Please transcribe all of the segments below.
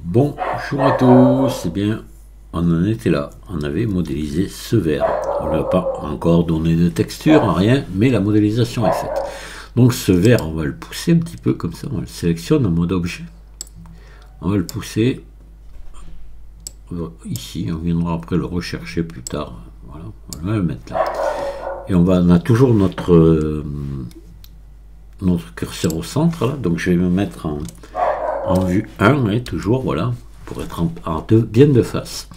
Bonjour à tous, eh bien, on en était là, on avait modélisé ce verre. On n'a pas encore donné de texture, rien, mais la modélisation est faite. Donc ce verre, on va le pousser un petit peu comme ça, on le sélectionne en mode objet. On va le pousser ici, on viendra après le rechercher plus tard. Voilà, on va le mettre là. Et on a toujours notre curseur au centre, là, donc je vais me mettre en vue 1, et toujours, voilà, pour être bien de face.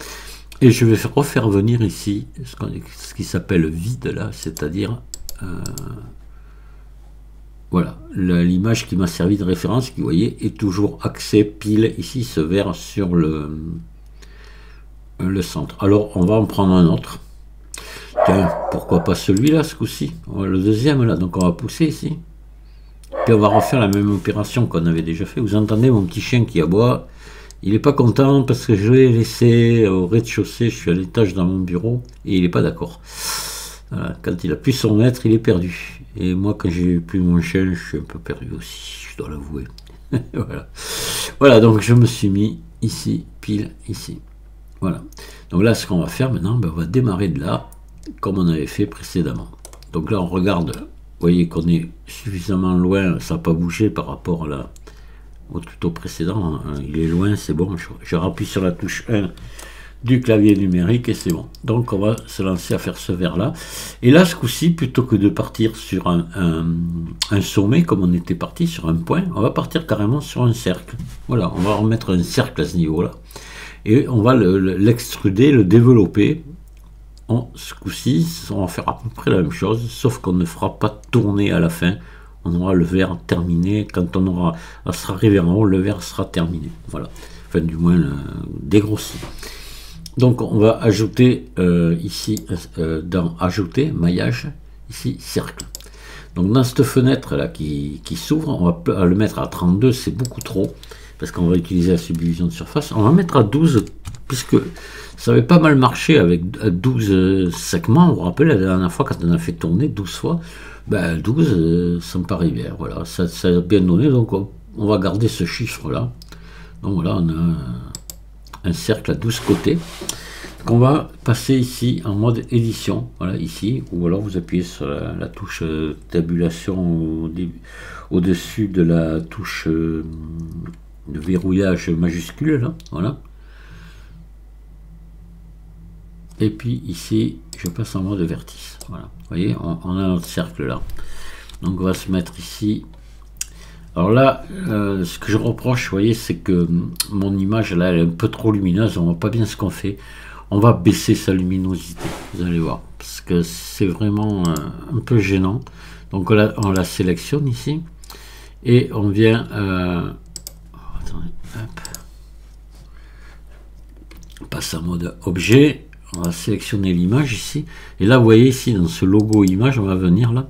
Et je vais refaire venir ici ce qui s'appelle vide, là, c'est-à-dire voilà, l'image qui m'a servi de référence, qui, vous voyez, est toujours axée pile ici, ce vert sur le centre. Alors, on va en prendre un autre. Tiens, pourquoi pas celui-là, ce coup-ci, le deuxième, là, donc on va pousser ici. Puis on va refaire la même opération qu'on avait déjà fait. Vous entendez mon petit chien qui aboie. Il n'est pas content parce que je l'ai laissé au rez-de-chaussée. Je suis à l'étage dans mon bureau et il n'est pas d'accord. Voilà. Quand il a plus son maître, il est perdu. Et moi, quand j'ai plus mon chien, je suis un peu perdu aussi. Je dois l'avouer. Voilà. Voilà, donc je me suis mis ici, pile ici. Voilà. Donc là, ce qu'on va faire maintenant, on va démarrer de là, comme on avait fait précédemment. Donc là, on regarde. Vous voyez qu'on est suffisamment loin, ça n'a pas bougé par rapport au tuto précédent. Il est loin, c'est bon. Je rappuie sur la touche 1 du clavier numérique et c'est bon. Donc on va se lancer à faire ce verre là. Et là, ce coup-ci, plutôt que de partir sur un sommet, comme on était parti sur un point, on va partir carrément sur un cercle. Voilà, on va remettre un cercle à ce niveau-là. Et on va l'extruder, le développer. Ce coup-ci, on va faire à peu près la même chose, sauf qu'on ne fera pas tourner à la fin. On aura le verre terminé. Quand on sera arrivé en haut, le verre sera terminé. Voilà. Enfin, du moins, dégrossi. Donc, on va ajouter ici, dans Ajouter, maillage, ici, cercle. Donc, dans cette fenêtre-là qui s'ouvre, on va le mettre à 32, c'est beaucoup trop, parce qu'on va utiliser la subdivision de surface. On va mettre à 12, puisque ça avait pas mal marché avec 12 segments. Vous vous rappelez la dernière fois quand on a fait tourner 12 fois, 12 ça me paraît bien. Voilà, ça a bien donné, donc on va garder ce chiffre là. Donc voilà, on a un cercle à 12 côtés. Donc on va passer ici en mode édition, voilà, ici, ou alors vous appuyez sur la touche tabulation au-dessus de la touche de verrouillage majuscule là, voilà. Et puis ici, je passe en mode vertice. Voilà. Vous voyez, on a notre cercle là. Donc on va se mettre ici. Alors là, ce que je reproche, vous voyez, c'est que mon image là, elle est un peu trop lumineuse. On voit pas bien ce qu'on fait. On va baisser sa luminosité. Vous allez voir, parce que c'est vraiment un peu gênant. Donc on la sélectionne ici et on vient. Attendez, hop. On passe en mode objet. On va sélectionner l'image ici. Et là, vous voyez ici, dans ce logo image, on va venir là.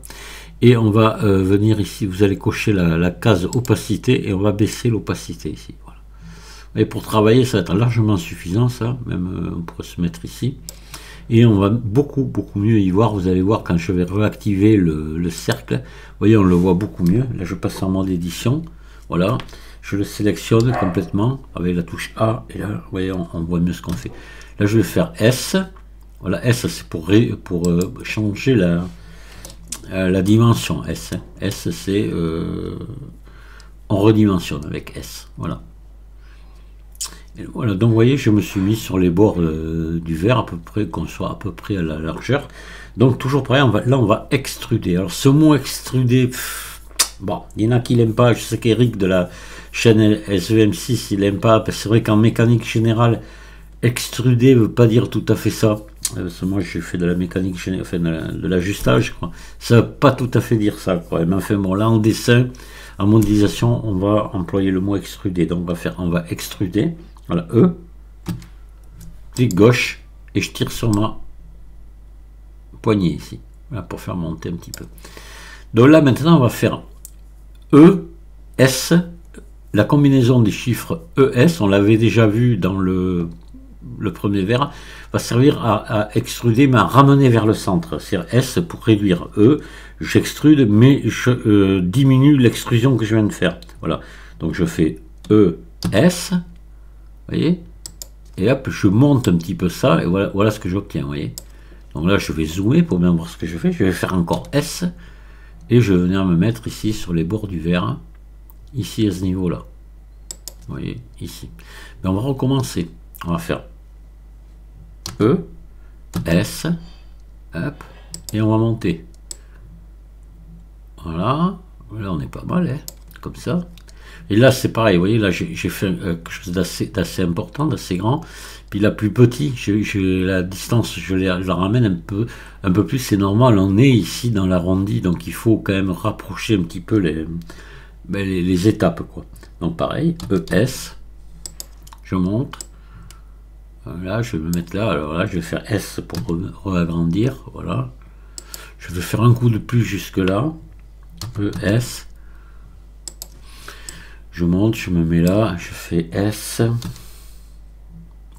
Et on va venir ici. Vous allez cocher la case opacité et on va baisser l'opacité ici. Voilà. Et pour travailler, ça va être largement suffisant, ça. Même, on pourrait se mettre ici. Et on va beaucoup mieux y voir. Vous allez voir quand je vais réactiver le cercle. Vous voyez, on le voit beaucoup mieux. Là, je passe en mode édition. Voilà. Je le sélectionne complètement avec la touche A. Et là, vous voyez, on voit mieux ce qu'on fait. Là, je vais faire S. Voilà, S, c'est pour changer la dimension. S, S c'est... on redimensionne avec S. Voilà. Et voilà, donc vous voyez, je me suis mis sur les bords du verre, à peu près, qu'on soit à peu près à la largeur. Donc, toujours pareil, là, on va extruder. Alors, ce mot extruder, bon, il y en a qui l'aiment pas. Je sais qu'Eric de la chaîne SVM6, il n'aime pas. C'est vrai qu'en mécanique générale, extruder ne veut pas dire tout à fait ça. Parce que moi, j'ai fait de la mécanique générale, enfin de l'ajustage, quoi. Ça ne veut pas tout à fait dire ça, quoi. Mais enfin, bon, là, en dessin, en modélisation, on va employer le mot extruder. Donc, on va extruder. Voilà, E. Clic gauche. Et je tire sur ma poignée ici. Voilà, pour faire monter un petit peu. Donc là, maintenant, on va faire E, S. La combinaison des chiffres ES, on l'avait déjà vu dans le premier verre, va servir à extruder, mais à ramener vers le centre. C'est-à-dire S pour réduire E, j'extrude, mais je diminue l'extrusion que je viens de faire. Voilà. Donc je fais ES, voyez, et hop, je monte un petit peu ça, et voilà, voilà ce que j'obtiens, vous voyez. Donc là, je vais zoomer pour bien voir ce que je fais. Je vais faire encore S, et je vais venir me mettre ici sur les bords du verre, ici à ce niveau-là. Vous voyez, ici. Mais on va recommencer. On va faire E, S, hop, et on va monter. Voilà, là on est pas mal, hein, comme ça. Et là c'est pareil, vous voyez, là j'ai fait quelque chose d'assez important, d'assez grand. Puis là plus petit, la distance, je la ramène un peu plus, c'est normal, on est ici dans l'arrondi, donc il faut quand même rapprocher un petit peu les étapes, quoi. Donc pareil, ES, je monte. Voilà, je vais me mettre là, alors là je vais faire S pour re-agrandir, voilà. Je vais faire un coup de plus jusque là. ES, je monte, je me mets là, je fais S, vous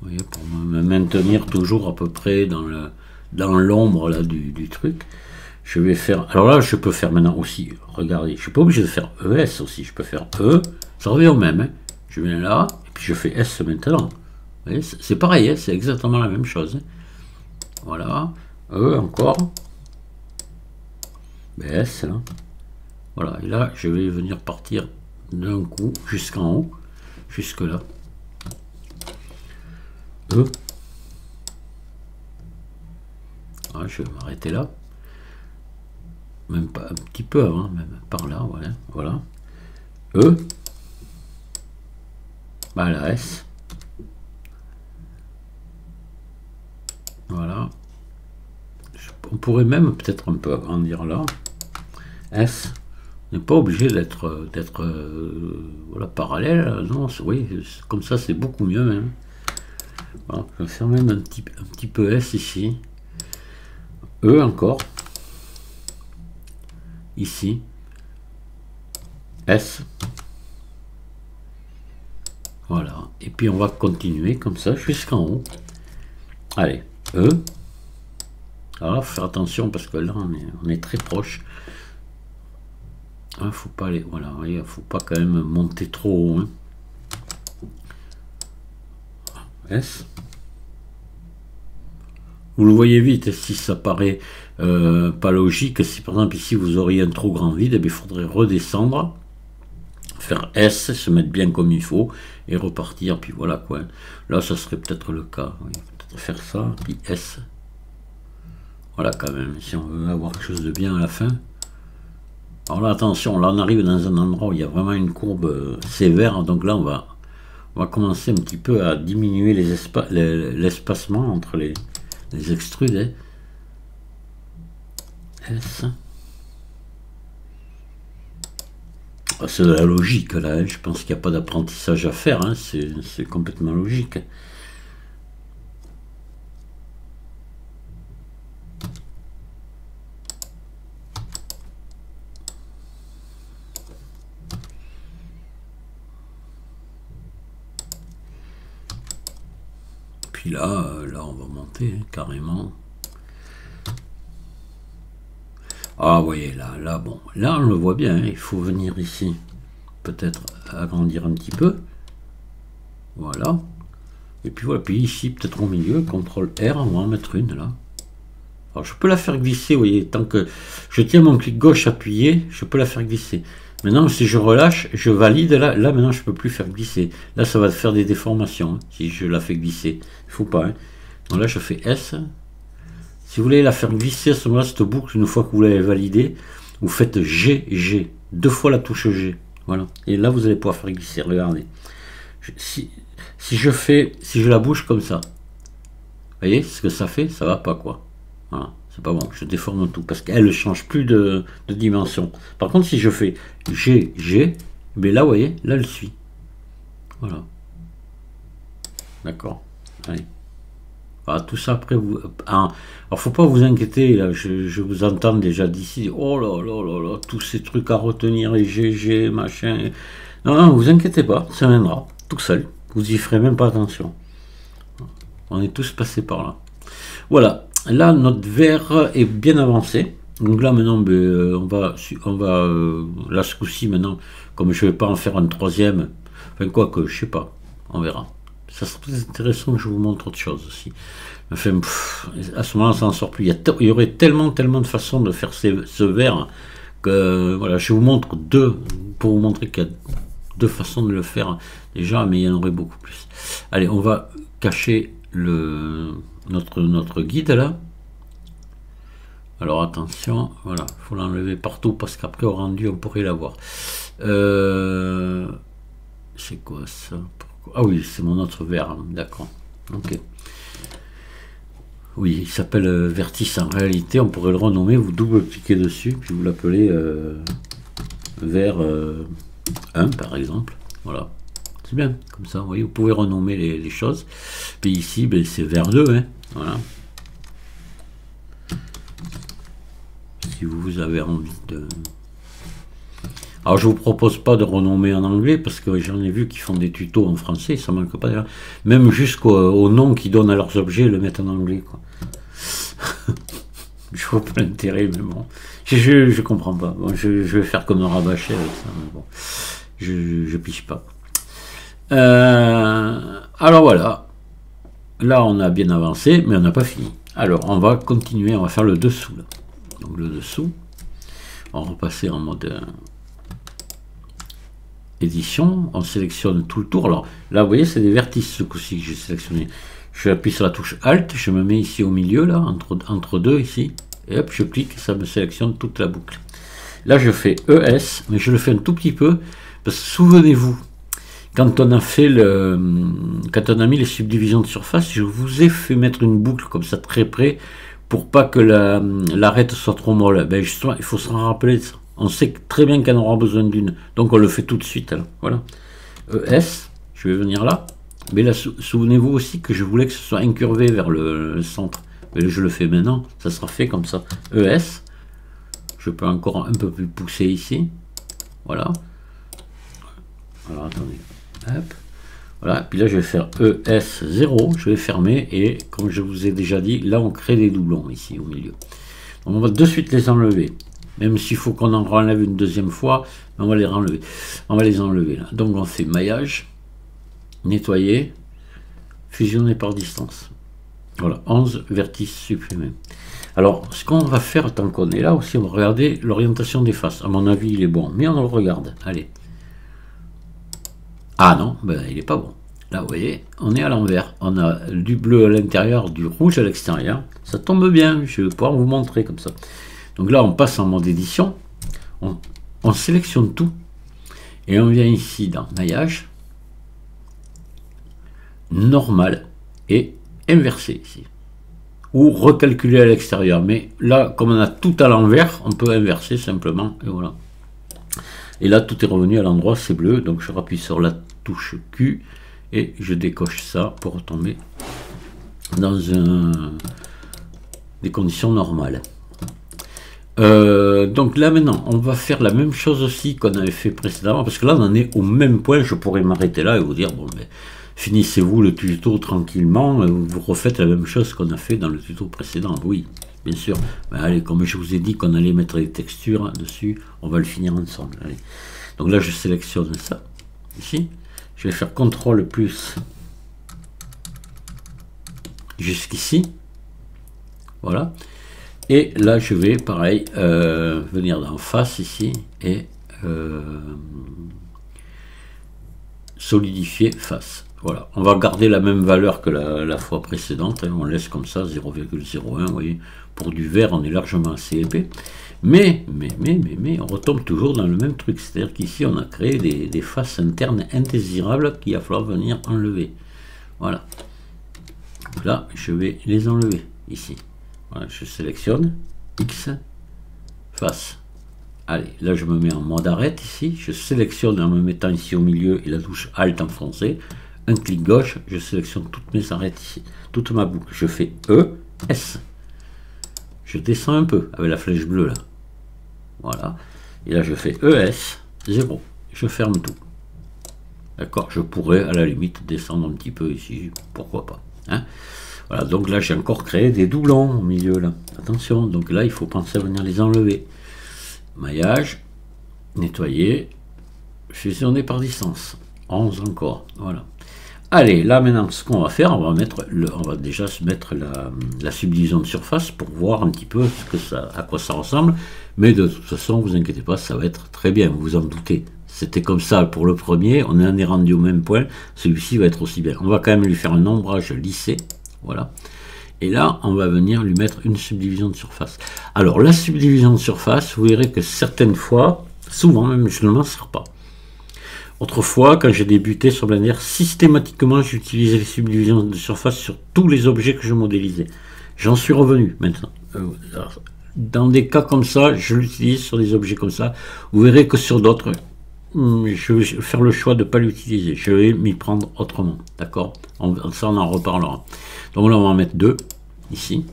voyez, pour me maintenir toujours à peu près dans l'ombre là du truc. Je vais faire, alors là je peux faire maintenant aussi, regardez, je suis pas obligé de faire ES aussi, je peux faire E, ça revient au même, hein. Je viens là, et puis je fais S maintenant, vous voyez, c'est pareil, hein, c'est exactement la même chose, hein. Voilà, E encore, S là. Voilà, et là, je vais venir partir d'un coup jusqu'en haut, jusque là. E. Ah, je vais m'arrêter là. Même pas un petit peu avant, même par là, voilà. Voilà. E. Bah, la S. Voilà. On pourrait même peut-être un peu agrandir là. S. On n'est pas obligé d'être voilà, parallèle, non, oui, comme ça c'est beaucoup mieux même. Voilà, je vais faire même un petit peu S ici. E encore. Ici. S. Voilà. Et puis on va continuer comme ça jusqu'en haut. Allez, E. Alors, faut faire attention parce que là on est très proche. Ah, faut pas aller, voilà, il faut pas quand même monter trop haut, hein. S. Vous le voyez vite, si ça paraît pas logique, si par exemple ici vous auriez un trop grand vide, eh bien, il faudrait redescendre, faire S, se mettre bien comme il faut, et repartir, puis voilà quoi. Là, ça serait peut-être le cas, oui, peut-être faire ça, puis S. Voilà quand même, si on veut avoir quelque chose de bien à la fin. Alors là, attention, là on arrive dans un endroit où il y a vraiment une courbe sévère, donc là on va commencer un petit peu à diminuer l'espacement entre les extrudes. Hein. S. Ah, c'est de la logique là, hein. Je pense qu'il n'y a pas d'apprentissage à faire, hein. C'est complètement logique. Là, on va monter, hein, carrément. Ah, vous voyez, là, bon, là, on le voit bien, hein, il faut venir ici, peut-être agrandir un petit peu. Voilà. Et puis voilà, puis ici, peut-être au milieu, CTRL R, on va en mettre une, là. Alors, je peux la faire glisser, vous voyez, tant que je tiens mon clic gauche appuyé, je peux la faire glisser. Maintenant, si je relâche, je valide, là maintenant, je ne peux plus faire glisser. Là, ça va faire des déformations, hein, si je la fais glisser. Il ne faut pas, hein. Donc là, je fais S. Si vous voulez la faire glisser à ce moment-là, cette boucle, une fois que vous l'avez validée, vous faites G, 2 fois la touche G. Voilà. Et là, vous allez pouvoir faire glisser. Regardez. Si je la bouge comme ça, vous voyez ce que ça fait? Ça va pas, quoi. Voilà. C'est pas bon, je déforme tout parce qu'elle ne change plus de dimension. Par contre, si je fais G, mais là, vous voyez, là, elle suit. Voilà. D'accord. Allez. Voilà, tout ça après vous. Alors, faut pas vous inquiéter, là, je vous entends déjà d'ici. Oh là là là là, tous ces trucs à retenir, les GG, machin. Non, vous inquiétez pas, ça viendra tout seul. Vous y ferez même pas attention. On est tous passés par là. Voilà. Là, notre verre est bien avancé. Donc là, maintenant, là, ce coup-ci, maintenant, comme je ne vais pas en faire un troisième, enfin, quoi que, je sais pas, on verra. Ça serait peut-être intéressant que je vous montre autre chose aussi. Enfin, à ce moment-là, ça n'en sort plus. Il y aurait tellement de façons de faire ce verre que voilà, je vous montre deux pour vous montrer qu'il y a deux façons de le faire déjà, mais il y en aurait beaucoup plus. Allez, on va cacher notre guide là. Alors attention, voilà, il faut l'enlever partout parce qu'après au rendu on pourrait l'avoir. C'est quoi ça? Ah oui, c'est mon autre verre, hein. D'accord. Ok. Oui, il s'appelle Vertis en réalité, on pourrait le renommer, vous double-cliquez dessus, puis vous l'appelez verre 1 par exemple. Voilà. C'est bien, comme ça, vous voyez, vous pouvez renommer les choses. Puis ici, ben, c'est verre 2, hein. Voilà. Si vous avez envie de... Alors je vous propose pas de renommer en anglais parce que j'en ai vu qui font des tutos en français, ça manque pas d'ailleurs. Même jusqu'au nom qu'ils donnent à leurs objets, le mettent en anglais, quoi. Je vois pas l'intérêt, mais bon. Je comprends pas. Bon, je vais faire comme un rabâché avec ça, mais bon. Je piche pas. Alors voilà. Là on a bien avancé, mais on n'a pas fini. Alors on va continuer, on va faire le dessous là. Donc le dessous, on va repasser en mode édition, on sélectionne tout le tour. Alors là vous voyez c'est des vertices ce coup-ci que j'ai sélectionné. Je appuie sur la touche Alt, je me mets ici au milieu là, entre deux ici, et hop je clique, ça me sélectionne toute la boucle. Là je fais ES, mais je le fais un tout petit peu, parce que souvenez-vous, quand on a fait quand on a mis les subdivisions de surface, je vous ai fait mettre une boucle comme ça très près, pour pas que l'arête soit trop molle. Ben justement, il faut se rappeler de ça. On sait très bien qu'on aura besoin d'une. Donc on le fait tout de suite. Alors. Voilà. ES, je vais venir là. Mais là, souvenez-vous aussi que je voulais que ce soit incurvé vers le centre. Mais je le fais maintenant. Ça sera fait comme ça. ES. Je peux encore un peu plus pousser ici. Voilà. Alors attendez. Hop. Voilà, puis là je vais faire ES0, je vais fermer et comme je vous ai déjà dit, là on crée des doublons ici au milieu. Donc on va de suite les enlever, même s'il faut qu'on en enlève une deuxième fois, on va les enlever. On va les enlever là. Donc on fait maillage, nettoyer, fusionner par distance. Voilà, 11 vertices supprimés. Alors ce qu'on va faire tant qu'on est là aussi, on va regarder l'orientation des faces. À mon avis il est bon, mais on le regarde. Allez. Ah non, ben, il n'est pas bon. Là, vous voyez, on est à l'envers. On a du bleu à l'intérieur, du rouge à l'extérieur. Ça tombe bien, je vais pouvoir vous montrer comme ça. Donc là, on passe en mode édition. On sélectionne tout. Et on vient ici dans maillage, normal et inversé ici. Ou recalculer à l'extérieur. Mais là, comme on a tout à l'envers, on peut inverser simplement. Et voilà. Et là, tout est revenu à l'endroit, c'est bleu. Donc, je rappuie sur la touche Q et je décoche ça pour retomber dans des conditions normales. Donc là, maintenant, on va faire la même chose aussi qu'on avait fait précédemment. Parce que là, on en est au même point. Je pourrais m'arrêter là et vous dire, bon, ben, finissez-vous le tuto tranquillement. Vous refaites la même chose qu'on a fait dans le tuto précédent. Oui. Bien sûr, mais allez, comme je vous ai dit qu'on allait mettre les textures dessus, on va le finir ensemble. Allez. Donc là, je sélectionne ça, ici. Je vais faire CTRL plus jusqu'ici. Voilà. Et là, je vais, pareil, venir en face ici et solidifier face. Voilà, on va garder la même valeur que la fois précédente, hein. On laisse comme ça 0,01, vous voyez, pour du vert on est largement assez épais, mais on retombe toujours dans le même truc, c'est-à-dire qu'ici on a créé des faces internes indésirables qu'il va falloir venir enlever. Voilà, donc là je vais les enlever ici. Voilà, je sélectionne X, face. Allez, là je me mets en mode arrête ici, je sélectionne en me mettant ici au milieu et la touche Alt enfoncée. Un clic gauche, je sélectionne toutes mes arêtes ici, toute ma boucle. Je fais E, S. Je descends un peu avec la flèche bleue là. Voilà. Et là, je fais ES, 0. Je ferme tout. D'accord, je pourrais à la limite descendre un petit peu ici, pourquoi pas. Hein, voilà, donc là, j'ai encore créé des doublons au milieu là. Attention, donc là, il faut penser à venir les enlever. Maillage, nettoyer, fusionner par distance. 11 encore, voilà. Allez, là maintenant, ce qu'on va faire, on va déjà se mettre la subdivision de surface pour voir un petit peu à quoi ça ressemble. Mais de toute façon, vous inquiétez pas, ça va être très bien, vous vous en doutez. C'était comme ça pour le premier, on est rendu au même point, celui-ci va être aussi bien. On va quand même lui faire un ombrage lissé, voilà. Et là, on va venir lui mettre une subdivision de surface. Alors, la subdivision de surface, vous verrez que certaines fois, souvent même, je ne m'en sers pas. Autrefois, quand j'ai débuté sur Blender, systématiquement, j'utilisais les subdivisions de surface sur tous les objets que je modélisais. J'en suis revenu maintenant. Dans des cas comme ça, je l'utilise sur des objets comme ça. Vous verrez que sur d'autres, je vais faire le choix de ne pas l'utiliser. Je vais m'y prendre autrement. D'accord? Ça, on en reparlera. Donc là, on va en mettre 2, ici.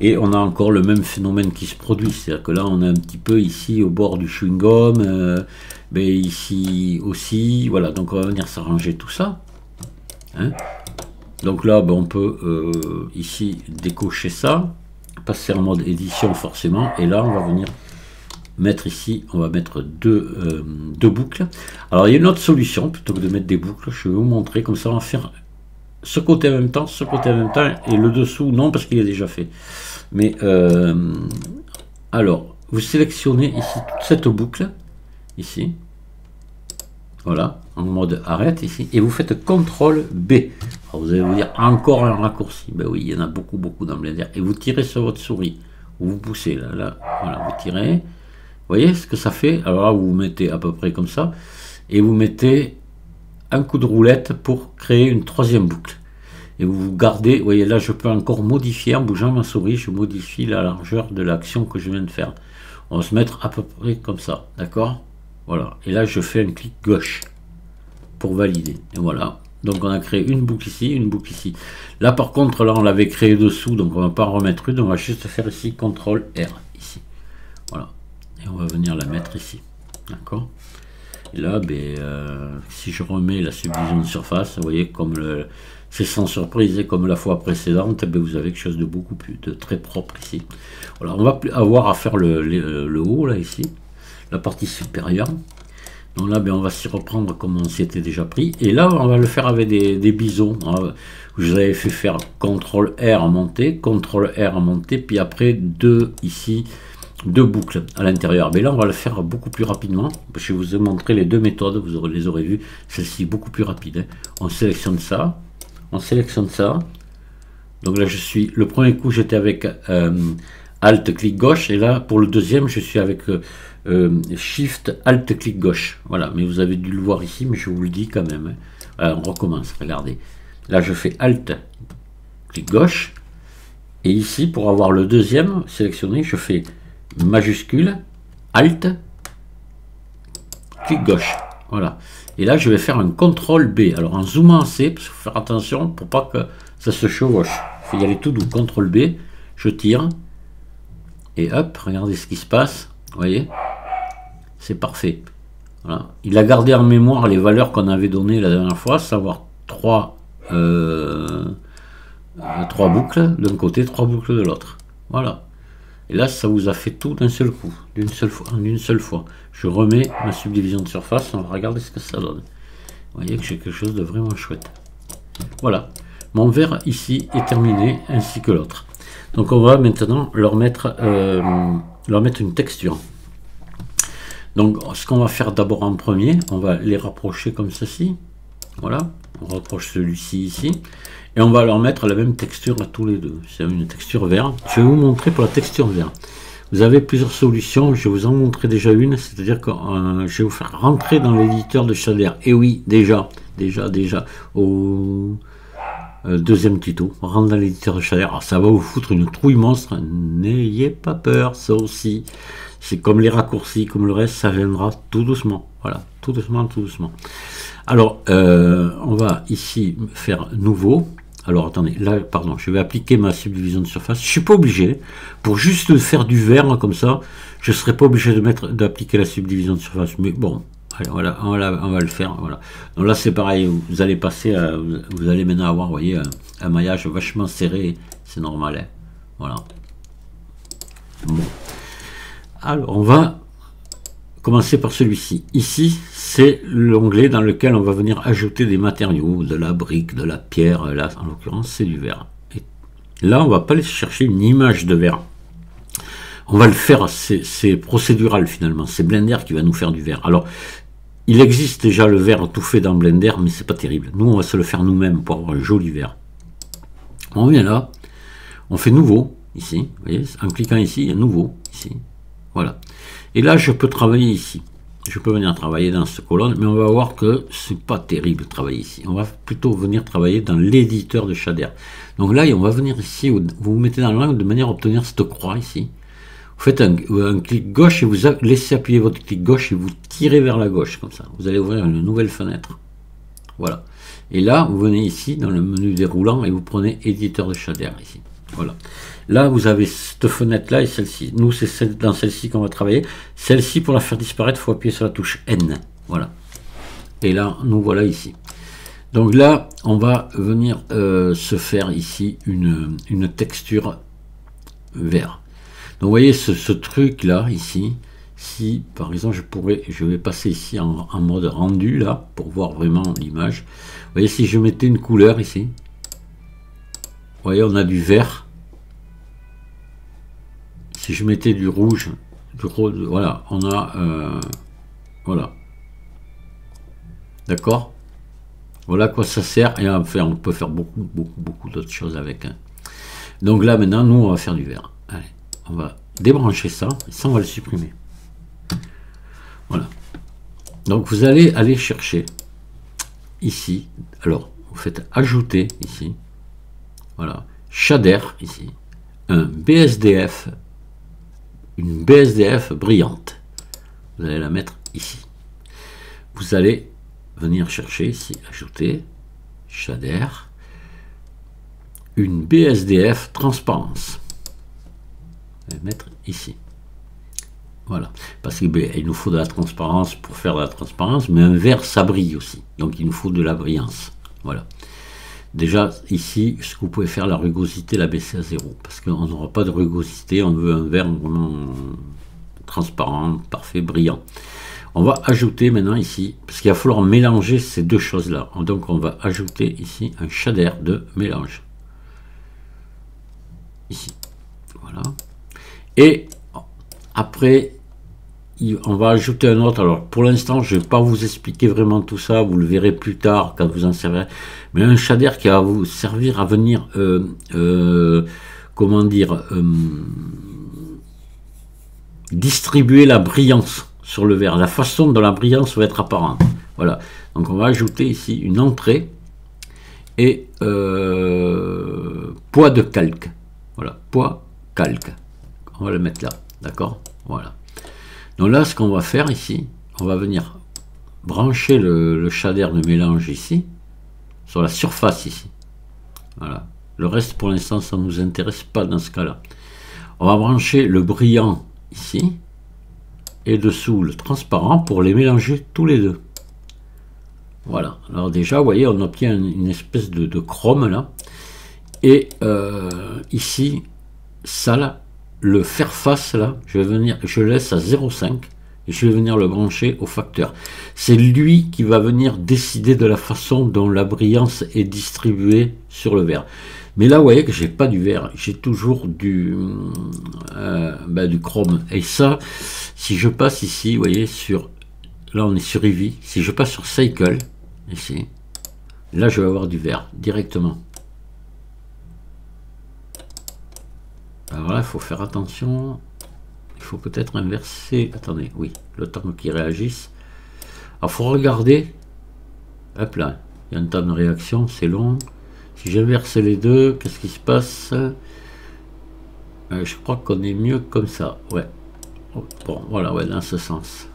Et on a encore le même phénomène qui se produit. C'est-à-dire que là, on est un petit peu ici au bord du chewing-gum. Mais ici aussi. Voilà, donc on va venir s'arranger tout ça. Hein? Donc là, on peut ici décocher ça. Passer en mode édition forcément. Et là, on va venir mettre ici, on va mettre deux boucles. Alors il y a une autre solution, plutôt que de mettre des boucles, je vais vous montrer, comme ça on va faire ce côté en même temps, ce côté en même temps, et le dessous non, parce qu'il est déjà fait. Mais alors, vous sélectionnez ici toute cette boucle, ici, voilà, en mode arrête ici, et vous faites CTRL B. Alors vous allez vous dire encore un raccourci, ben oui, il y en a beaucoup dans Blender, et vous tirez sur votre souris, ou vous poussez là, voilà, vous tirez. Vous voyez ce que ça fait? Alors là, vous mettez à peu près comme ça, et vous mettez un coup de roulette pour créer une troisième boucle. Et vous gardez, vous voyez là, je peux encore modifier, en bougeant ma souris, je modifie la largeur de l'action que je viens de faire. On va se mettre à peu près comme ça, d'accord? Voilà, et là, je fais un clic gauche pour valider. Et voilà, donc on a créé une boucle ici, une boucle ici. Là, par contre, là, on l'avait créé dessous, donc on ne va pas en remettre une, on va juste faire ici CTRL R, ici. Voilà. Et on va venir la mettre ici, d'accord? Et là, si je remets la subdivision de surface, vous voyez, comme c'est sans surprise, et comme la fois précédente, vous avez quelque chose de beaucoup plus, très propre ici. Voilà, on va avoir à faire le haut, là, ici, la partie supérieure. Donc là, on va s'y reprendre comme on s'y était déjà pris. Et là, on va le faire avec des bisons. Je vous avais fait faire CTRL R en montée, CTRL R en montée, puis après deux boucles à l'intérieur. Mais là, on va le faire beaucoup plus rapidement. Je vous ai montré les deux méthodes, vous les aurez vues. Celle-ci beaucoup plus rapide. Hein. On sélectionne ça. On sélectionne ça. Donc là, le premier coup, j'étais avec Alt, clic gauche. Et là, pour le deuxième, je suis avec Shift, Alt, clic gauche. Voilà, mais vous avez dû le voir ici, mais je vous le dis quand même. Hein. Voilà, on recommence, regardez. Là, je fais Alt, clic gauche. Et ici, pour avoir le deuxième sélectionné, je fais majuscule, Alt, clic gauche. Voilà. Et là, je vais faire un CTRL B. Alors, en zoomant C, parce qu'il faut faire attention pour pas que ça se chevauche. Il faut y aller tout doux. CTRL B, je tire. Et hop, regardez ce qui se passe. Vous voyez? C'est parfait. Voilà. Il a gardé en mémoire les valeurs qu'on avait données la dernière fois, savoir trois boucles d'un côté, 3 boucles de l'autre. Voilà. Et là, ça vous a fait tout d'un seul coup, en une seule fois. Je remets ma subdivision de surface, on va regarder ce que ça donne. Vous voyez que j'ai quelque chose de vraiment chouette. Voilà. Mon verre ici est terminé, ainsi que l'autre. Donc on va maintenant leur mettre une texture. Donc ce qu'on va faire d'abord en premier, on va les rapprocher comme ceci. Voilà. On rapproche celui-ci ici. Et on va leur mettre la même texture à tous les deux. C'est une texture vert. Je vais vous montrer pour la texture vert. Vous avez plusieurs solutions. Je vais vous en montrer déjà une. C'est-à-dire que je vais vous faire rentrer dans l'éditeur de shader. Et oui, déjà. Au deuxième tuto. On rentre dans l'éditeur de shader. Alors ça va vous foutre une trouille monstre. N'ayez pas peur. Ça aussi. C'est comme les raccourcis, comme le reste. Ça viendra tout doucement. Voilà. Tout doucement. Alors, on va ici faire nouveau. Alors, attendez, là, pardon, je vais appliquer ma subdivision de surface. Je ne suis pas obligé, pour juste faire du vert comme ça, je ne serai pas obligé d'appliquer la subdivision de surface. Mais bon, allez, voilà, on va le faire. Voilà. Donc là, c'est pareil, vous allez passer, vous allez maintenant avoir, vous voyez, un maillage vachement serré. C'est normal, hein. Voilà. Bon. Alors, on va commencer par celui-ci. Ici, c'est l'onglet dans lequel on va venir ajouter des matériaux, de la brique, de la pierre. Là, en l'occurrence, c'est du verre. Et là, on va pas aller chercher une image de verre. On va le faire, c'est procédural finalement. C'est Blender qui va nous faire du verre. Alors, il existe déjà le verre tout fait dans Blender, mais c'est pas terrible. Nous, on va se le faire nous-mêmes pour avoir un joli verre. On vient là, on fait nouveau, ici. Vous voyez, en cliquant ici, il y a nouveau, ici. Voilà. Et là, je peux travailler ici. Je peux venir travailler dans cette colonne, mais on va voir que c'est pas terrible de travailler ici. On va plutôt venir travailler dans l'éditeur de shader. Donc là, on va venir ici, vous vous mettez dans l'angle de manière à obtenir cette croix ici. Vous faites un clic gauche et vous laissez appuyer votre clic gauche et vous tirez vers la gauche, comme ça. Vous allez ouvrir une nouvelle fenêtre. Voilà. Et là, vous venez ici, dans le menu déroulant, et vous prenez éditeur de shader, ici. Voilà. Là, vous avez cette fenêtre-là et celle-ci. Nous, c'est dans celle-ci qu'on va travailler. Celle-ci, pour la faire disparaître, il faut appuyer sur la touche N. Voilà. Et là, nous voilà ici. Donc là, on va venir se faire ici une texture vert. Donc vous voyez ce truc-là, ici. Si, par exemple, je vais passer ici en mode rendu, là, pour voir vraiment l'image. Vous voyez, si je mettais une couleur ici, vous voyez, on a du vert. Si je mettais du rouge, voilà, on a, voilà. D'accord? Voilà à quoi ça sert, et enfin, on peut faire beaucoup d'autres choses avec. Hein. Donc là, maintenant, nous, on va faire du vert. Allez, on va débrancher ça, et ça, on va le supprimer. Voilà. Donc, vous allez aller chercher ici. Alors, vous faites ajouter ici. Voilà. Shader ici. Un BSDF. Une BSDF brillante. Vous allez la mettre ici. Vous allez venir chercher ici, ajouter, shader, une BSDF transparence. Vous allez mettre ici. Voilà. Parce qu'il nous faut de la transparence pour faire de la transparence, mais un vert, ça brille aussi. Donc il nous faut de la brillance. Voilà. Déjà, ici, ce que vous pouvez faire, la rugosité, la baisser à 0. Parce qu'on n'aura pas de rugosité, on veut un vert vraiment transparent, parfait, brillant. On va ajouter maintenant ici, parce qu'il va falloir mélanger ces deux choses-là. Donc on va ajouter ici un shader de mélange. Ici. Voilà. Et après, on va ajouter un autre. Alors pour l'instant, je ne vais pas vous expliquer vraiment tout ça. Vous le verrez plus tard quand vous en servirez. Mais un shader qui va vous servir à venir, comment dire, distribuer la brillance sur le verre, la façon dont la brillance va être apparente. Voilà. Donc on va ajouter ici une entrée et poids de calque. Voilà, poids calque. On va le mettre là, d'accord? Voilà. Donc là, ce qu'on va faire ici, on va venir brancher le shader de mélange ici, sur la surface ici. Voilà. Le reste, pour l'instant, ça ne nous intéresse pas dans ce cas-là. On va brancher le brillant ici. Et dessous le transparent pour les mélanger tous les deux. Voilà. Alors déjà, vous voyez, on obtient une espèce de chrome là. Et ici, ça là, le faire face là, je le laisse à 0,5 et je vais venir le brancher au facteur. C'est lui qui va venir décider de la façon dont la brillance est distribuée sur le verre. Mais là, vous voyez que j'ai pas du vert, j'ai toujours du chrome. Et ça, si je passe ici, vous voyez, là on est sur Eevee, si je passe sur Cycle, ici, là je vais avoir du vert directement. Alors là, il faut faire attention, il faut peut-être inverser, attendez, oui, le temps qu'il réagisse. Alors il faut regarder, hop là, il y a un temps de réaction, c'est long. Si j'inverse les deux, qu'est-ce qui se passe? Je crois qu'on est mieux comme ça. Ouais. Bon, voilà, ouais, dans ce sens.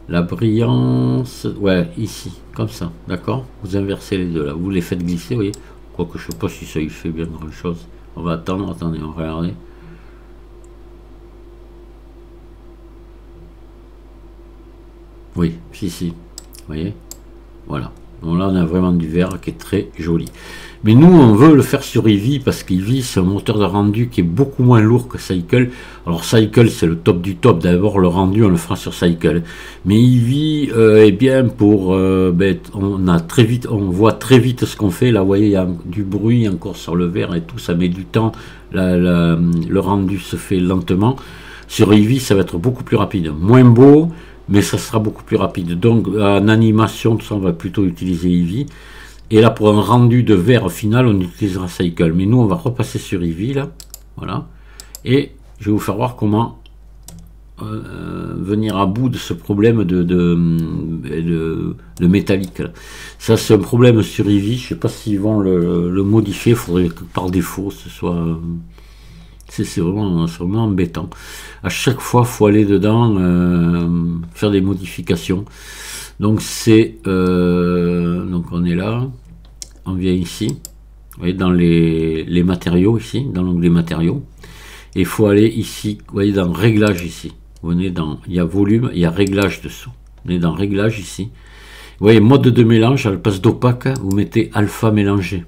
La brillance, ouais, ici, comme ça, d'accord? Vous inversez les deux là, vous les faites glisser, vous voyez? Quoique je sais pas si ça il fait bien grand chose. On va attendre, attendez, on va regarder. Oui, si, vous voyez? Voilà. Donc là, on a vraiment du vert qui est très joli. Mais nous, on veut le faire sur Eevee parce qu'Eevee, c'est un moteur de rendu qui est beaucoup moins lourd que Cycle. Alors Cycle, c'est le top du top. D'abord, le rendu, on le fera sur Cycle. Mais Eevee est bien pour... on voit très vite ce qu'on fait. Là, vous voyez, il y a du bruit encore sur le verre et tout. Ça met du temps. Le rendu se fait lentement. Sur Eevee, ça va être beaucoup plus rapide. Moins beau, mais ça sera beaucoup plus rapide. Donc, en animation, tout ça, on va plutôt utiliser Eevee. Et là, pour un rendu de verre final, on utilisera Cycle. Mais nous, on va repasser sur Eevee, là. Voilà. Et je vais vous faire voir comment venir à bout de ce problème de métallique. Là. Ça, c'est un problème sur Eevee. Je ne sais pas s'ils vont le modifier. Il faudrait que par défaut, ce soit... C'est vraiment embêtant. À chaque fois, il faut aller dedans, faire des modifications. Donc donc on est là, on vient ici, vous voyez, dans les matériaux ici, dans l'onglet matériaux, et il faut aller ici, vous voyez, dans réglage ici. Vous venez dans, il y a volume, il y a réglage dessous. Vous venez dans réglage ici. Vous voyez, mode de mélange, à la place d'opaque, vous mettez alpha mélangé.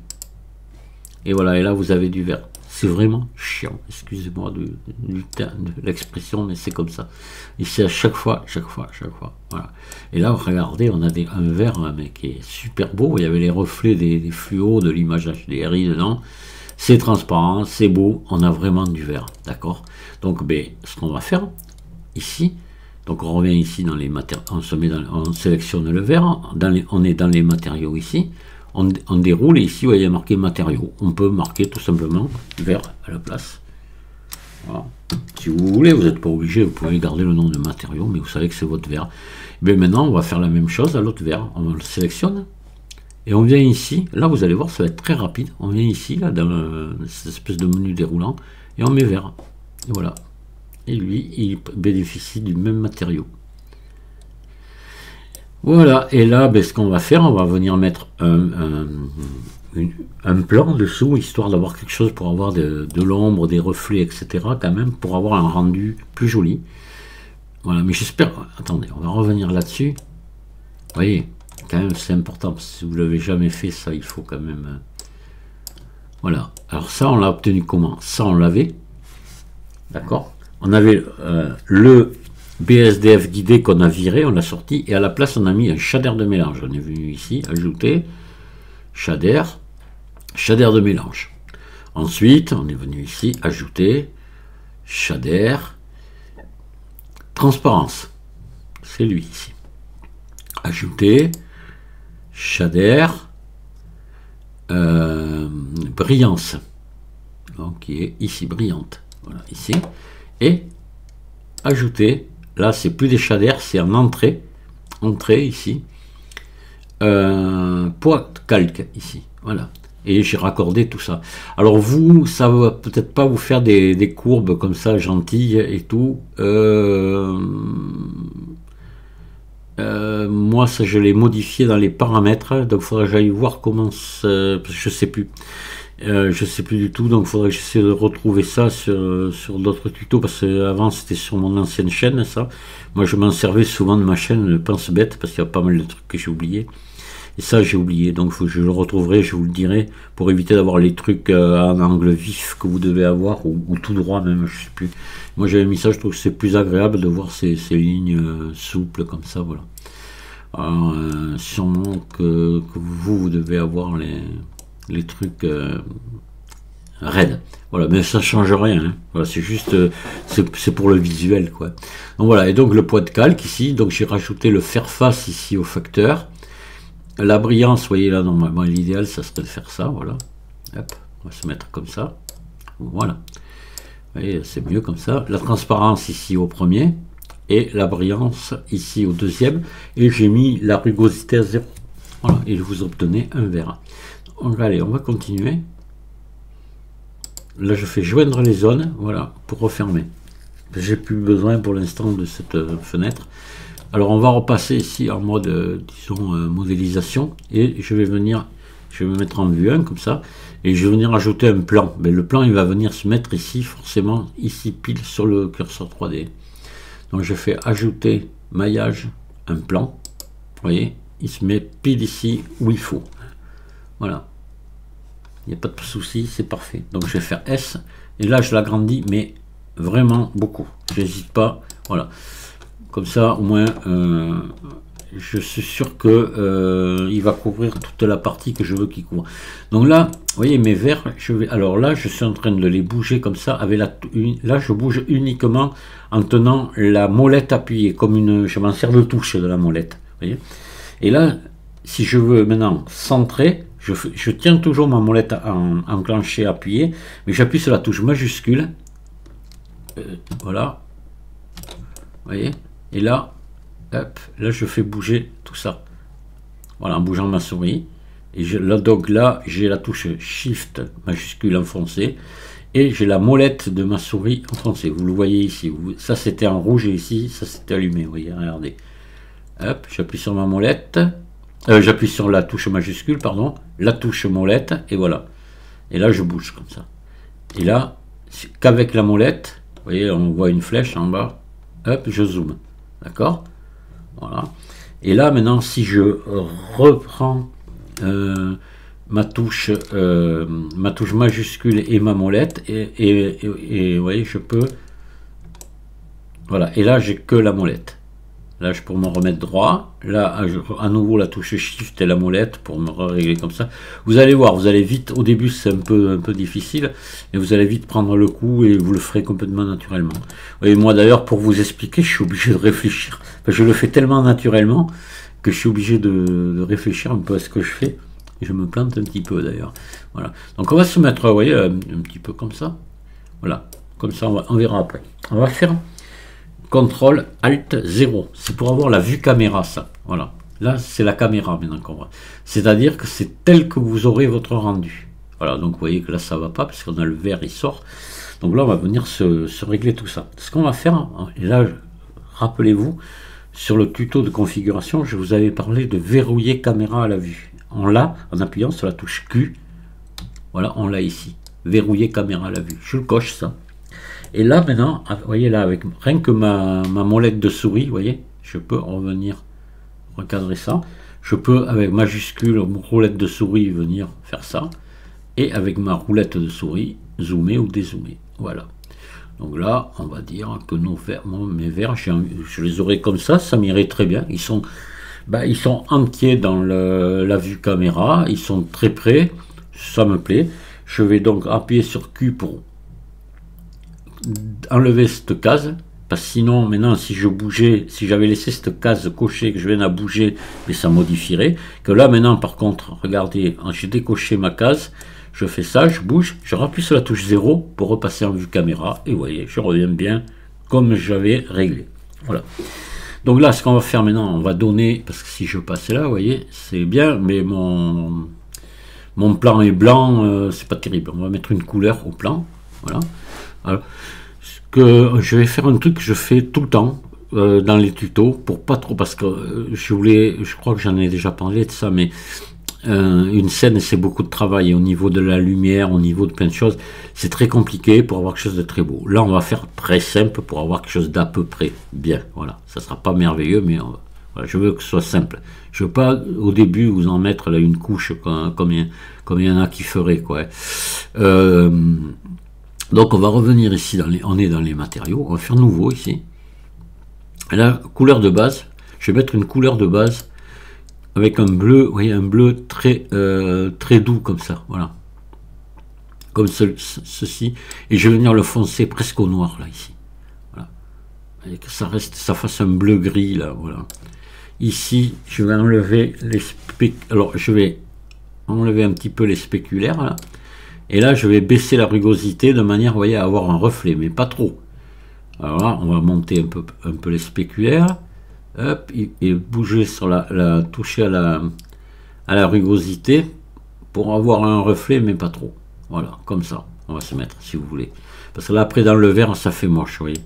Et voilà, et là vous avez du vert. C'est vraiment chiant, excusez-moi de l'expression, mais c'est comme ça. Et c'est à chaque fois, voilà. Et là, regardez, on a un verre mais qui est super beau. Il y avait les reflets des fluos, de l'image HDRI dedans. C'est transparent, c'est beau, on a vraiment du vert, d'accord. Donc, ce qu'on va faire ici, donc on revient ici dans les matériaux, on sélectionne le verre, on est dans les matériaux ici. On déroule et ici, vous voyez marqué matériaux. On peut marquer tout simplement vert à la place. Voilà. Si vous voulez, vous n'êtes pas obligé, vous pouvez garder le nom de matériaux, mais vous savez que c'est votre verre. Et maintenant, on va faire la même chose à l'autre verre. On le sélectionne et on vient ici. Là, vous allez voir, ça va être très rapide. On vient ici, là, dans cette espèce de menu déroulant, et on met vert. Et voilà. Et lui, il bénéficie du même matériau. Voilà, et là, ce qu'on va faire, on va venir mettre un plan dessous, histoire d'avoir quelque chose pour avoir de l'ombre, des reflets, etc. quand même, pour avoir un rendu plus joli. Voilà, mais j'espère... Attendez, on va revenir là-dessus. Vous voyez, quand même, c'est important, parce que si vous ne l'avez jamais fait, ça, il faut quand même... Voilà, alors ça, on l'a obtenu comment? Ça, on l'avait. D'accord? On avait le... BSDF guidé qu'on a viré, on l'a sorti, et à la place on a mis un shader de mélange. On est venu ici, ajouter, shader de mélange. Ensuite, on est venu ici, ajouter, shader, transparence. C'est lui ici. Ajouter, shader, brillance. Donc qui est ici, brillante. Voilà, ici. Et ajouter. Là, c'est plus des shaders, c'est en entrée ici, point calque ici, voilà. Et j'ai raccordé tout ça. Alors vous, ça va peut-être pas vous faire des courbes comme ça, gentilles et tout. Moi, ça, je l'ai modifié dans les paramètres, donc il faudrait que j'aille voir comment, parce que je sais plus. Je sais plus du tout, donc il faudrait que j'essaie de retrouver ça sur d'autres tutos, parce que avant c'était sur mon ancienne chaîne, ça. Moi je m'en servais souvent de ma chaîne Pense Bête, parce qu'il y a pas mal de trucs que j'ai oublié. Et ça j'ai oublié, donc je le retrouverai, je vous le dirai, pour éviter d'avoir les trucs en angle vif que vous devez avoir, ou tout droit même, je sais plus. Moi j'avais mis ça, je trouve que c'est plus agréable de voir ces lignes souples comme ça, voilà. Alors, sûrement que vous devez avoir les trucs raides, voilà, mais ça change rien, hein. Voilà, c'est juste c'est pour le visuel, quoi. Donc voilà, et donc le point de calque ici, donc j'ai rajouté le faire face ici au facteur, la brillance, vous voyez là, normalement l'idéal ça serait de faire ça, voilà, hop, on va se mettre comme ça, voilà, vous voyez, c'est mieux comme ça, la transparence ici au premier, et la brillance ici au deuxième, et j'ai mis la rugosité à 0, voilà, et vous obtenez un vert. Allez, on va continuer. Là, je fais joindre les zones, voilà, pour refermer. J'ai plus besoin pour l'instant de cette fenêtre. Alors, on va repasser ici en mode, disons, modélisation. Et je vais me mettre en vue 1, comme ça. Et je vais venir ajouter un plan. Mais le plan, il va venir se mettre ici, forcément, ici, pile sur le curseur 3D. Donc, je fais ajouter maillage, un plan. Vous voyez, il se met pile ici où il faut. Voilà. Il n'y a pas de souci, c'est parfait. Donc je vais faire S. Et là, je l'agrandis, mais vraiment beaucoup. J'hésite pas. Voilà. Comme ça, au moins, je suis sûr que il va couvrir toute la partie que je veux qu'il couvre. Donc là, vous voyez mes verres, alors là, je suis en train de les bouger comme ça. Là, je bouge uniquement en tenant la molette appuyée, comme je m'en sers de touche de la molette. Vous voyez. Et là, si je veux maintenant centrer, je tiens toujours ma molette enclenchée, appuyée, mais j'appuie sur la touche majuscule. Voilà. Vous voyez. Et là, hop, là je fais bouger tout ça. Voilà, en bougeant ma souris. Et donc là, j'ai la touche Shift majuscule enfoncée. Et j'ai la molette de ma souris enfoncée. Vous le voyez ici. Ça c'était en rouge et ici, ça c'était allumé. Vous voyez, regardez. Hop, j'appuie sur ma molette. J'appuie sur la touche majuscule, pardon. La touche molette. Et voilà. Et là, je bouge comme ça. Et là, qu'avec la molette, vous voyez, on voit une flèche en bas. Hop, je zoome. D'accord? Voilà. Et là, maintenant, si je reprends ma touche majuscule et ma molette, et vous voyez, je peux... Voilà. Et là, j'ai que la molette. Là, je peux me remettre droit. Là, à nouveau, la touche Shift et la molette pour me régler comme ça. Vous allez voir, vous allez vite. Au début, c'est un peu difficile, mais vous allez vite prendre le coup et vous le ferez complètement naturellement. Et moi, d'ailleurs, pour vous expliquer, je suis obligé de réfléchir. Enfin, je le fais tellement naturellement que je suis obligé de réfléchir un peu à ce que je fais. Et je me plante un petit peu, d'ailleurs. Voilà. Donc, on va se mettre, vous voyez, un petit peu comme ça. Voilà. Comme ça, on verra après. On va faire... CTRL ALT 0, c'est pour avoir la vue caméra, ça. Voilà. Là, c'est la caméra maintenant qu'on voit. C'est-à-dire que c'est tel que vous aurez votre rendu. Voilà, donc vous voyez que là, ça va pas, parce qu'on a le vert, il sort. Donc là, on va venir se régler tout ça. Ce qu'on va faire, et là, rappelez-vous, sur le tuto de configuration, je vous avais parlé de verrouiller caméra à la vue. On l'a en appuyant sur la touche Q. Voilà, on l'a ici. Verrouiller caméra à la vue. Je le coche, ça. Et là maintenant, vous voyez là, avec rien que ma molette de souris, vous voyez, je peux revenir recadrer ça. Je peux avec majuscule, roulette de souris, venir faire ça. Et avec ma roulette de souris, zoomer ou dézoomer. Voilà. Donc là, on va dire que mes verres, je les aurai comme ça m'irait très bien. Ils sont entiers dans la vue caméra, ils sont très près, ça me plaît. Je vais donc appuyer sur Q pour enlever cette case, parce que sinon maintenant si je bougeais, si j'avais laissé cette case cochée que je viens à bouger, mais ça modifierait. Que là maintenant par contre, regardez, j'ai décoché ma case, je fais ça, je bouge, je rappuie sur la touche 0 pour repasser en vue caméra, et vous voyez, je reviens bien comme j'avais réglé. Voilà. Donc là, ce qu'on va faire maintenant, on va donner, parce que si je passe là, vous voyez, c'est bien, mais mon plan est blanc, c'est pas terrible. On va mettre une couleur au plan, voilà. Alors, je vais faire un truc que je fais tout le temps dans les tutos, pour pas trop, parce que je crois que j'en ai déjà parlé de ça, mais une scène c'est beaucoup de travail au niveau de la lumière, au niveau de plein de choses, c'est très compliqué pour avoir quelque chose de très beau. Là on va faire très simple pour avoir quelque chose d'à peu près bien, voilà, ça sera pas merveilleux, mais voilà, je veux que ce soit simple. Je veux pas au début vous en mettre là une couche comme il y en a qui feraient, quoi. Donc on va revenir ici, on est dans les matériaux, on va faire nouveau ici. Et là, couleur de base, je vais mettre une couleur de base avec un bleu, vous voyez, un bleu très doux comme ça, voilà. Comme ceci. Et je vais venir le foncer presque au noir là, ici. Voilà. Et que ça fasse un bleu gris là, voilà. Ici, je vais enlever je vais enlever un petit peu les spéculaires là. Et là, je vais baisser la rugosité de manière, vous voyez, à avoir un reflet, mais pas trop. Alors là, on va monter un peu les spéculaires. Hop, et bouger sur toucher à la rugosité pour avoir un reflet, mais pas trop. Voilà, comme ça. On va se mettre, si vous voulez. Parce que là, après, dans le vert, ça fait moche, vous voyez.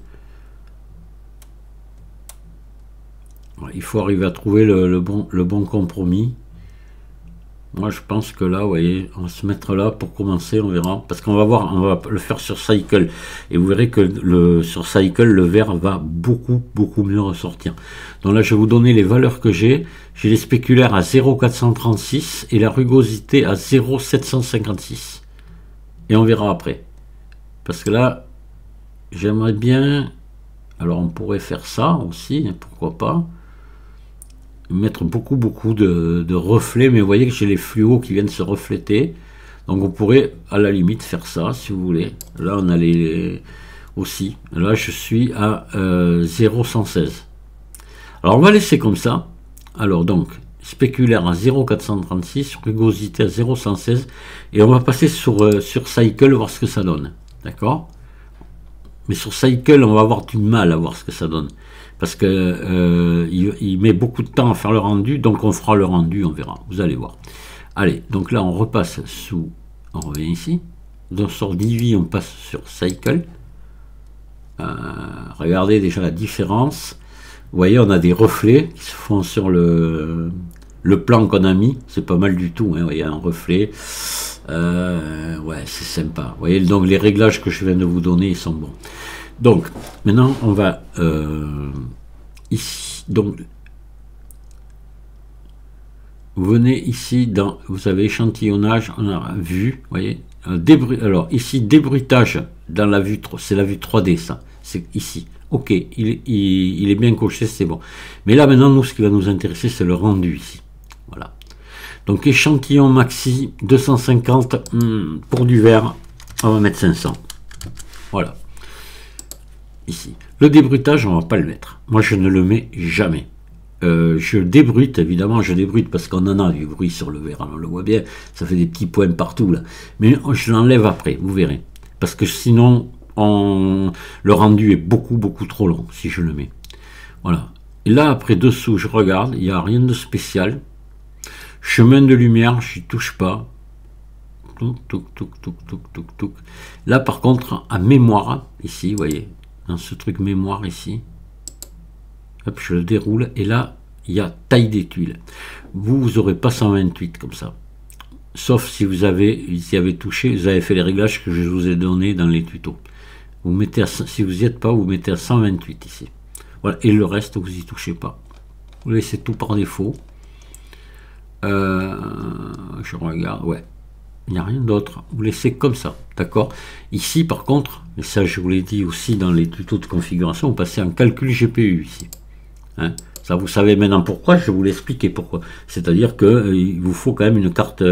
Il faut arriver à trouver le bon compromis. Moi, je pense que là, vous voyez, on va se mettre là pour commencer, on verra. Parce qu'on va voir, on va le faire sur Cycle. Et vous verrez que sur Cycle, le vert va beaucoup, beaucoup mieux ressortir. Donc là, je vais vous donner les valeurs que j'ai. J'ai les spéculaires à 0,436 et la rugosité à 0,756. Et on verra après. Parce que là, j'aimerais bien... Alors, on pourrait faire ça aussi, hein, pourquoi pas. Mettre beaucoup de reflets, mais vous voyez que j'ai les fluos qui viennent se refléter, donc on pourrait à la limite faire ça si vous voulez. Là on a les aussi, là je suis à 0,116. Alors on va laisser comme ça. Alors donc spéculaire à 0,436, rugosité à 0,116, et on va passer sur Cycle, voir ce que ça donne, d'accord. Mais sur Cycle on va avoir du mal à voir ce que ça donne, parce que il met beaucoup de temps à faire le rendu, donc on fera le rendu, on verra, vous allez voir. Allez, donc là on repasse sous, on revient ici, donc sur Divi on passe sur Cycle. Regardez déjà la différence, vous voyez on a des reflets qui se font sur le plan qu'on a mis, c'est pas mal du tout, hein, vous voyez un reflet, ouais c'est sympa, vous voyez donc les réglages que je viens de vous donner ils sont bons. Donc, maintenant, on va ici. Donc, vous venez ici dans. Vous avez échantillonnage, on a vu, vous voyez. Alors, ici, débruitage dans la vue. C'est la vue 3D, ça. C'est ici. Ok, il est bien coché, c'est bon. Mais là, maintenant, nous, ce qui va nous intéresser, c'est le rendu ici. Voilà. Donc, échantillon maxi 250 pour du vert. On va mettre 500. Voilà. Ici. Le débruitage, on va pas le mettre. Moi, je ne le mets jamais. Je débruite, évidemment, je débruite parce qu'on en a du bruit sur le verre. On le voit bien, ça fait des petits points partout là. Mais je l'enlève après, vous verrez. Parce que sinon, le rendu est beaucoup, beaucoup trop long si je le mets. Voilà. Et là, après, dessous, je regarde, il n'y a rien de spécial. Chemin de lumière, j'y touche pas. Touc, touc, touc, touc, touc, touc, touc. Là, par contre, à mémoire, ici, vous voyez, dans ce truc mémoire ici, hop, je le déroule et là il y a taille des tuiles. Vous aurez pas 128 comme ça, sauf si vous avez touché, vous avez fait les réglages que je vous ai donné dans les tutos. Vous mettez si vous n'y êtes pas, vous mettez à 128 ici. Voilà, et le reste vous y touchez pas, vous laissez tout par défaut. Je regarde, ouais, il n'y a rien d'autre, vous laissez comme ça, d'accord. Ici par contre, et ça je vous l'ai dit aussi dans les tutos de configuration, vous passez en calcul GPU ici, hein. Ça vous savez maintenant pourquoi, je vais vous l'expliquer pourquoi. C'est à dire que il vous faut quand même une carte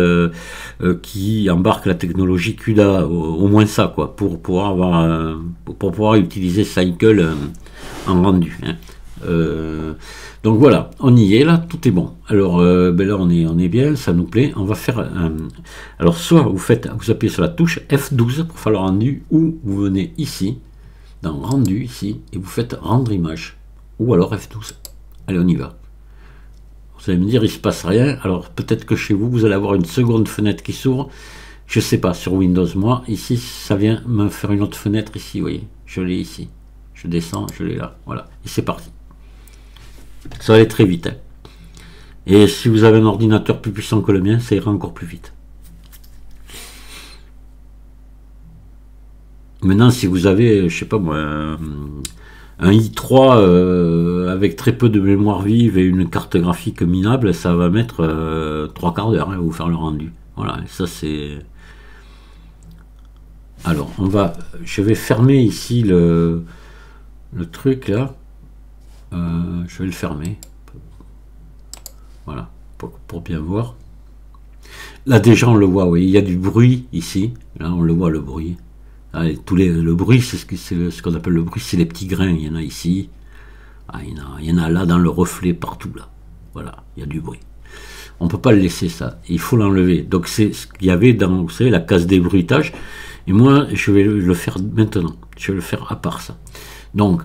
qui embarque la technologie CUDA, au moins ça quoi, pour pouvoir utiliser Cycle en rendu, hein. Donc voilà, on y est là, tout est bon. Alors ben là on est bien, ça nous plaît. On va faire alors soit vous appuyez sur la touche F12 pour faire le rendu, ou vous venez ici dans rendu ici et vous faites rendre image, ou alors F12. Allez, on y va. Vous allez me dire il se passe rien. Alors peut-être que chez vous allez avoir une seconde fenêtre qui s'ouvre. Je sais pas, sur Windows, moi ici ça vient me faire une autre fenêtre ici, vous voyez, je l'ai ici. Je descends, je l'ai là, voilà, et c'est parti. Ça va aller très vite, hein. Et si vous avez un ordinateur plus puissant que le mien, ça ira encore plus vite. Maintenant, si vous avez, je sais pas moi, un i3 avec très peu de mémoire vive et une carte graphique minable, ça va mettre 3 quarts d'heure, hein, à vous faire le rendu. Voilà, et ça c'est... Alors, je vais fermer ici le truc là. Je vais le fermer, voilà, pour bien voir. Là déjà on le voit, oui, il y a du bruit ici, là on le voit le bruit. Là, le bruit, c'est ce qu'on appelle le bruit, c'est les petits grains, il y en a ici, il y en a là dans le reflet partout là, voilà, il y a du bruit. On peut pas le laisser ça, il faut l'enlever. Donc c'est ce qu'il y avait dans, vous savez, la case débruitage, et moi je vais le faire maintenant, je vais le faire à part ça. Donc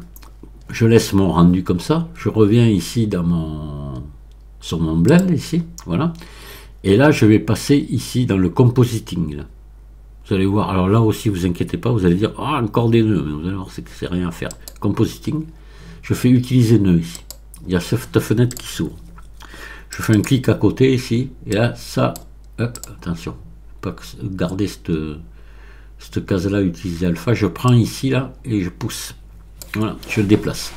je laisse mon rendu comme ça, je reviens ici sur mon blend ici, voilà, et là je vais passer ici dans le compositing là. Vous allez voir, alors là aussi vous inquiétez pas, vous allez dire ah encore des nœuds, mais vous allez voir c'est rien à faire. Compositing, je fais utiliser nœud ici, il y a cette fenêtre qui s'ouvre, je fais un clic à côté ici, et là ça Hop, attention, pas garder cette case-là, utiliser alpha. Je prends ici, là, et je pousse. Voilà, je le déplace.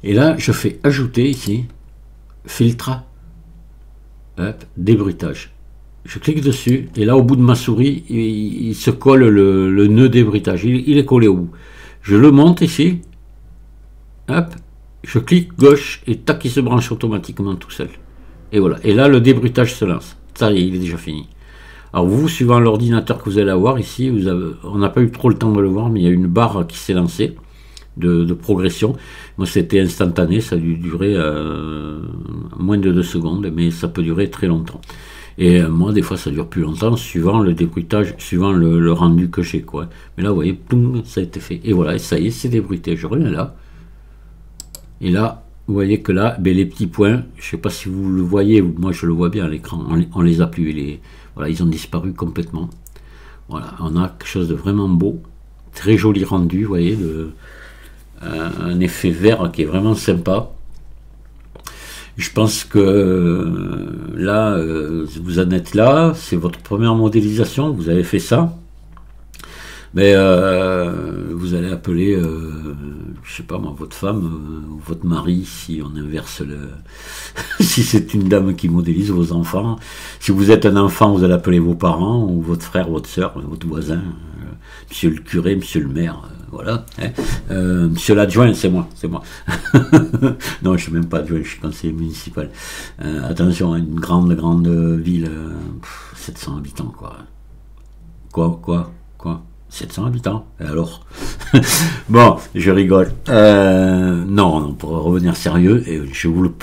Et là, je fais ajouter ici, filtre, hop, débruitage. Je clique dessus, et là, au bout de ma souris, il se colle le nœud débruitage. Il est collé au bout. Je le monte ici, hop, je clique gauche, et tac, il se branche automatiquement tout seul. Et voilà. Et là, le débruitage se lance. Ça y est, il est déjà fini. Alors vous, suivant l'ordinateur que vous allez avoir ici, on n'a pas eu trop le temps de le voir, mais il y a une barre qui s'est lancée de progression. Moi, c'était instantané, ça a dû durer moins de 2 secondes, mais ça peut durer très longtemps. Et moi, des fois, ça dure plus longtemps, suivant le débruitage, suivant le rendu que j'ai, quoi. Mais là, vous voyez, poum, ça a été fait. Et voilà, et ça y est, c'est débruité. Je reviens là. Et là, vous voyez que là, ben, les petits points, je ne sais pas si vous le voyez, moi je le vois bien à l'écran, on les a plus, voilà, ils ont disparu complètement. Voilà, on a quelque chose de vraiment beau, très joli rendu, vous voyez, un effet vert qui est vraiment sympa. Je pense que là, vous en êtes là, c'est votre première modélisation, vous avez fait ça. Mais vous allez appeler, je sais pas moi, votre femme ou votre mari, si on inverse si c'est une dame qui modélise vos enfants. Si vous êtes un enfant, vous allez appeler vos parents, ou votre frère, votre soeur, votre voisin, monsieur le curé, monsieur le maire, voilà. Hein. Monsieur l'adjoint, c'est moi. Non, je suis même pas adjoint, je suis conseiller municipal. Attention, une grande ville, 700 habitants, quoi. Quoi 700 habitants, et alors? Bon, je rigole. Non, pour revenir sérieux, et je vous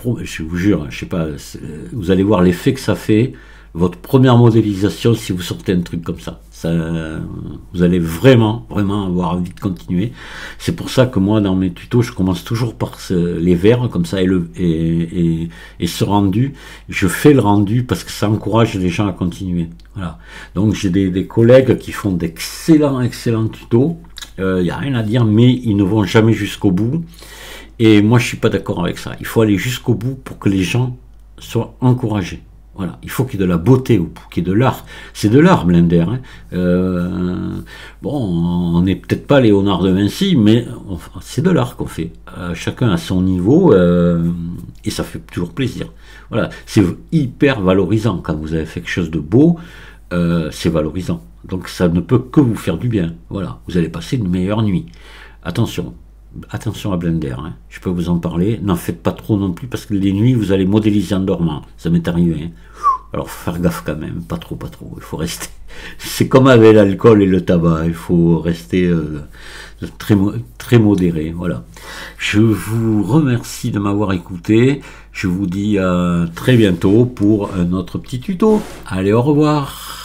jure, je sais pas, vous allez voir l'effet que ça fait, votre première modélisation, si vous sortez un truc comme ça. Vous allez vraiment avoir envie de continuer. C'est pour ça que moi, dans mes tutos, je commence toujours par les verts, comme ça, et ce rendu. Je fais le rendu parce que ça encourage les gens à continuer. Voilà. Donc, j'ai des collègues qui font d'excellents tutos. Il n'y a rien à dire, mais ils ne vont jamais jusqu'au bout. Et moi, je suis pas d'accord avec ça. Il faut aller jusqu'au bout pour que les gens soient encouragés. Voilà, il faut qu'il y ait de la beauté, qu'il y ait de l'art. C'est de l'art, Blender. Hein. Bon, on n'est peut-être pas Léonard de Vinci, mais c'est de l'art qu'on fait. Chacun à son niveau, et ça fait toujours plaisir. Voilà, c'est hyper valorisant. Quand vous avez fait quelque chose de beau, c'est valorisant. Donc ça ne peut que vous faire du bien. Voilà, vous allez passer une meilleure nuit. Attention à Blender, hein. Je peux vous en parler, n'en faites pas trop non plus, parce que les nuits vous allez modéliser en dormant, ça m'est arrivé, hein. Alors faut faire gaffe quand même, pas trop, il faut rester, c'est comme avec l'alcool et le tabac, il faut rester très modéré, voilà. Je vous remercie de m'avoir écouté, je vous dis à très bientôt pour un autre petit tuto, allez au revoir.